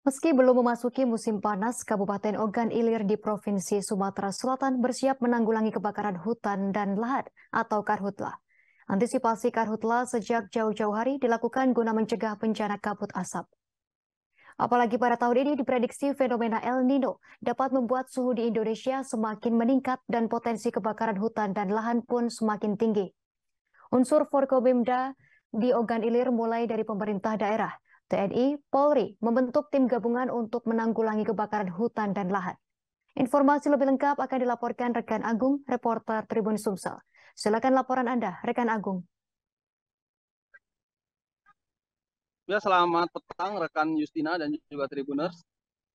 Meski belum memasuki musim panas, Kabupaten Ogan Ilir di Provinsi Sumatera Selatan bersiap menanggulangi kebakaran hutan dan lahan atau karhutla. Antisipasi karhutla sejak jauh-jauh hari dilakukan guna mencegah bencana kabut asap. Apalagi pada tahun ini diprediksi fenomena El Nino dapat membuat suhu di Indonesia semakin meningkat dan potensi kebakaran hutan dan lahan pun semakin tinggi. Unsur Forkobimda di Ogan Ilir mulai dari pemerintah daerah, TNI, Polri membentuk tim gabungan untuk menanggulangi kebakaran hutan dan lahan. Informasi lebih lengkap akan dilaporkan rekan Agung, reporter Tribun Sumsel. Silakan laporan Anda, rekan Agung. Ya, selamat petang rekan Justina dan juga Tribuners.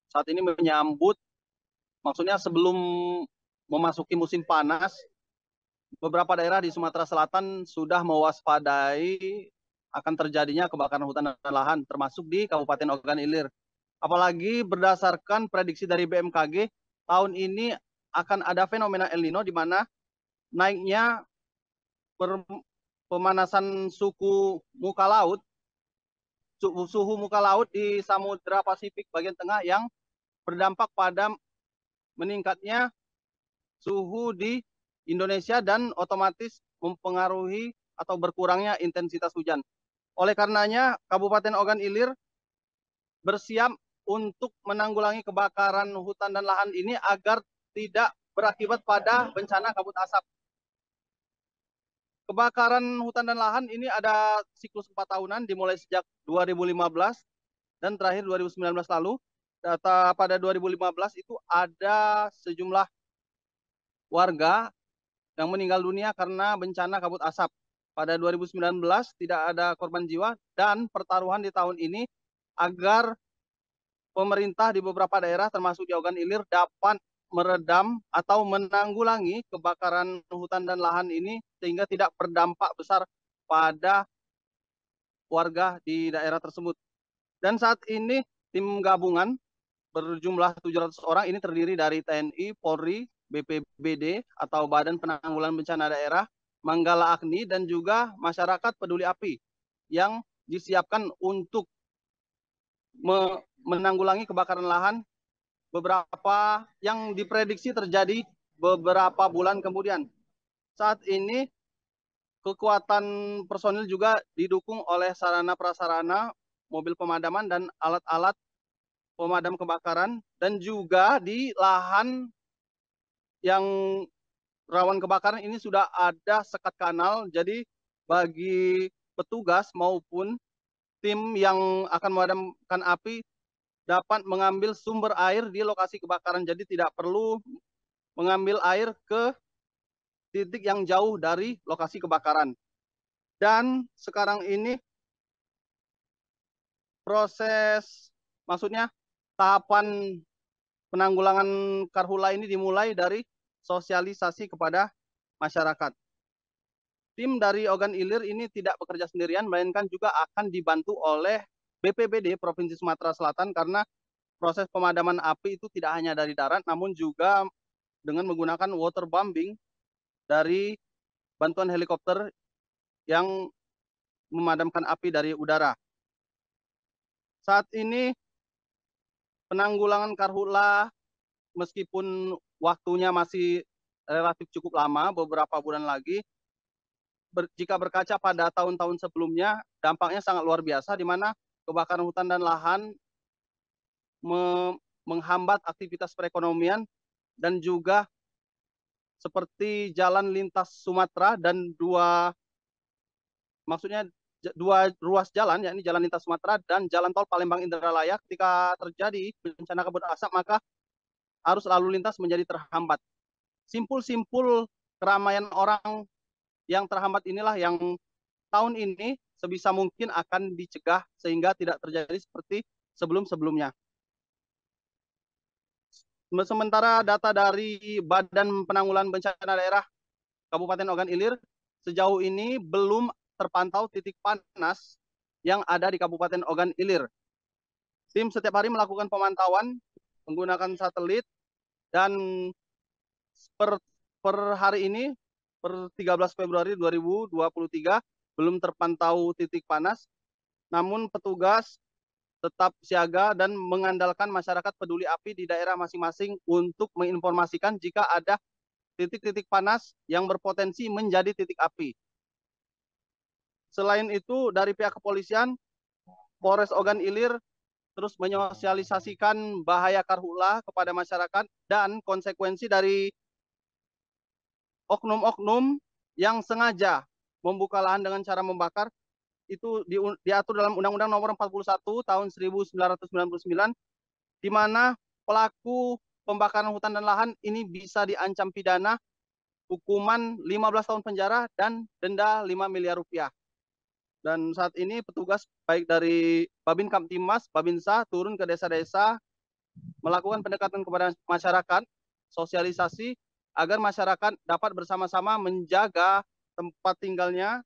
Saat ini menyambut, maksudnya sebelum memasuki musim panas, beberapa daerah di Sumatera Selatan sudah mewaspadai akan terjadinya kebakaran hutan dan lahan, termasuk di Kabupaten Ogan Ilir. Apalagi berdasarkan prediksi dari BMKG, tahun ini akan ada fenomena El Nino di mana naiknya pemanasan suhu muka laut di Samudra Pasifik bagian tengah yang berdampak pada meningkatnya suhu di Indonesia dan otomatis mempengaruhi atau berkurangnya intensitas hujan. Oleh karenanya, Kabupaten Ogan Ilir bersiap untuk menanggulangi kebakaran hutan dan lahan ini agar tidak berakibat pada bencana kabut asap. Kebakaran hutan dan lahan ini ada siklus 4 tahunan dimulai sejak 2015 dan terakhir 2019 lalu. Data pada 2015 itu ada sejumlah warga yang meninggal dunia karena bencana kabut asap. Pada 2019 tidak ada korban jiwa dan pertaruhan di tahun ini agar pemerintah di beberapa daerah termasuk di Ogan Ilir dapat meredam atau menanggulangi kebakaran hutan dan lahan ini sehingga tidak berdampak besar pada warga di daerah tersebut. Dan saat ini tim gabungan berjumlah 700 orang ini terdiri dari TNI, Polri, BPBD atau Badan Penanggulangan Bencana Daerah, Manggala Agni dan juga masyarakat peduli api yang disiapkan untuk menanggulangi kebakaran lahan beberapa yang diprediksi terjadi beberapa bulan kemudian. Saat ini kekuatan personil juga didukung oleh sarana prasarana, mobil pemadaman dan alat-alat pemadam kebakaran, dan juga di lahan yang rawan kebakaran ini sudah ada sekat kanal, jadi bagi petugas maupun tim yang akan memadamkan api dapat mengambil sumber air di lokasi kebakaran, jadi tidak perlu mengambil air ke titik yang jauh dari lokasi kebakaran. Dan sekarang ini proses, maksudnya tahapan penanggulangan karhula ini dimulai dari sosialisasi kepada masyarakat. Tim dari Ogan Ilir ini tidak bekerja sendirian, melainkan juga akan dibantu oleh BPBD Provinsi Sumatera Selatan karena proses pemadaman api itu tidak hanya dari darat, namun juga dengan menggunakan waterbombing dari bantuan helikopter yang memadamkan api dari udara. Saat ini penanggulangan karhula meskipun waktunya masih relatif cukup lama, beberapa bulan lagi, jika berkaca pada tahun-tahun sebelumnya, dampaknya sangat luar biasa, di mana kebakaran hutan dan lahan menghambat aktivitas perekonomian dan juga seperti jalan lintas Sumatera dan maksudnya dua ruas jalan, yakni jalan lintas Sumatera dan jalan tol Palembang Indralaya, ketika terjadi bencana kabut asap maka arus lalu lintas menjadi terhambat. Simpul-simpul keramaian orang yang terhambat inilah yang tahun ini sebisa mungkin akan dicegah sehingga tidak terjadi seperti sebelum-sebelumnya. Sementara data dari Badan Penanggulangan Bencana Daerah Kabupaten Ogan Ilir, sejauh ini belum terpantau titik panas yang ada di Kabupaten Ogan Ilir. Tim setiap hari melakukan pemantauan menggunakan satelit dan per hari ini, per 13 Februari 2023, belum terpantau titik panas, namun petugas tetap siaga dan mengandalkan masyarakat peduli api di daerah masing-masing untuk menginformasikan jika ada titik-titik panas yang berpotensi menjadi titik api. Selain itu, dari pihak kepolisian, Polres Ogan Ilir terus menyosialisasikan bahaya karhutlah kepada masyarakat dan konsekuensi dari oknum-oknum yang sengaja membuka lahan dengan cara membakar itu diatur dalam Undang-Undang Nomor 41 Tahun 1999, di mana pelaku pembakaran hutan dan lahan ini bisa diancam pidana hukuman 15 tahun penjara dan denda 5 miliar rupiah. Dan saat ini petugas baik dari Babin Kamtimas, Babinsa turun ke desa-desa melakukan pendekatan kepada masyarakat, sosialisasi agar masyarakat dapat bersama-sama menjaga tempat tinggalnya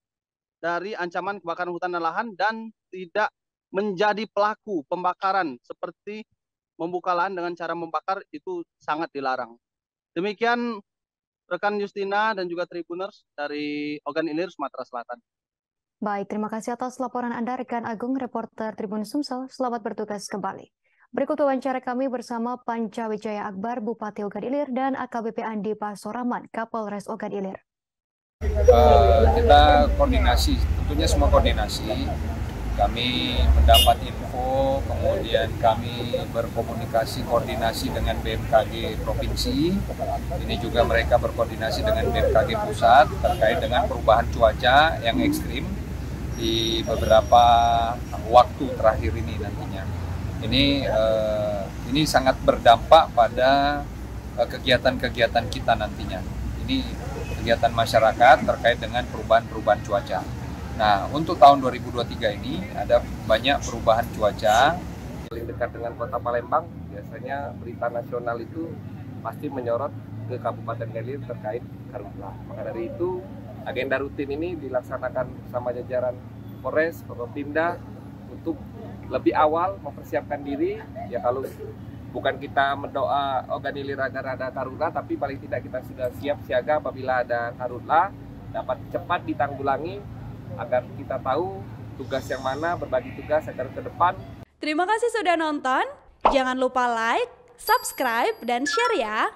dari ancaman kebakaran hutan dan lahan dan tidak menjadi pelaku pembakaran seperti membuka lahan dengan cara membakar, itu sangat dilarang. Demikian rekan Justina dan juga Tribuners dari Ogan Ilir, Sumatera Selatan. Baik, terima kasih atas laporan Anda, rekan Agung, reporter Tribun Sumsel. Selamat bertugas kembali. Berikut wawancara kami bersama Panca Wijaya Akbar, Bupati Ogan Ilir, dan AKBP Andi Pasoraman, Kapolres Ogan Ilir. Kita koordinasi, tentunya semua koordinasi. Kami mendapat info, kemudian kami berkomunikasi koordinasi dengan BMKG Provinsi. Ini juga mereka berkoordinasi dengan BMKG Pusat terkait dengan perubahan cuaca yang ekstrim di beberapa waktu terakhir ini nantinya. Ini sangat berdampak pada kegiatan-kegiatan kita nantinya. Ini kegiatan masyarakat terkait dengan perubahan cuaca. Nah, untuk tahun 2023 ini ada banyak perubahan cuaca. Paling dekat dengan Kota Palembang, biasanya berita nasional itu pasti menyorot ke Kabupaten Ilir terkait karhutlah. Maka dari itu, agenda rutin ini dilaksanakan bersama jajaran Polres, Forkopimda untuk lebih awal mempersiapkan diri. Ya kalau bukan kita mendoa Ogan Ilir agar ada karhutlah, tapi paling tidak kita sudah siap siaga apabila ada karhutlah dapat cepat ditanggulangi agar kita tahu tugas yang mana, berbagi tugas agar ke depan. Terima kasih sudah nonton. Jangan lupa like, subscribe, dan share ya.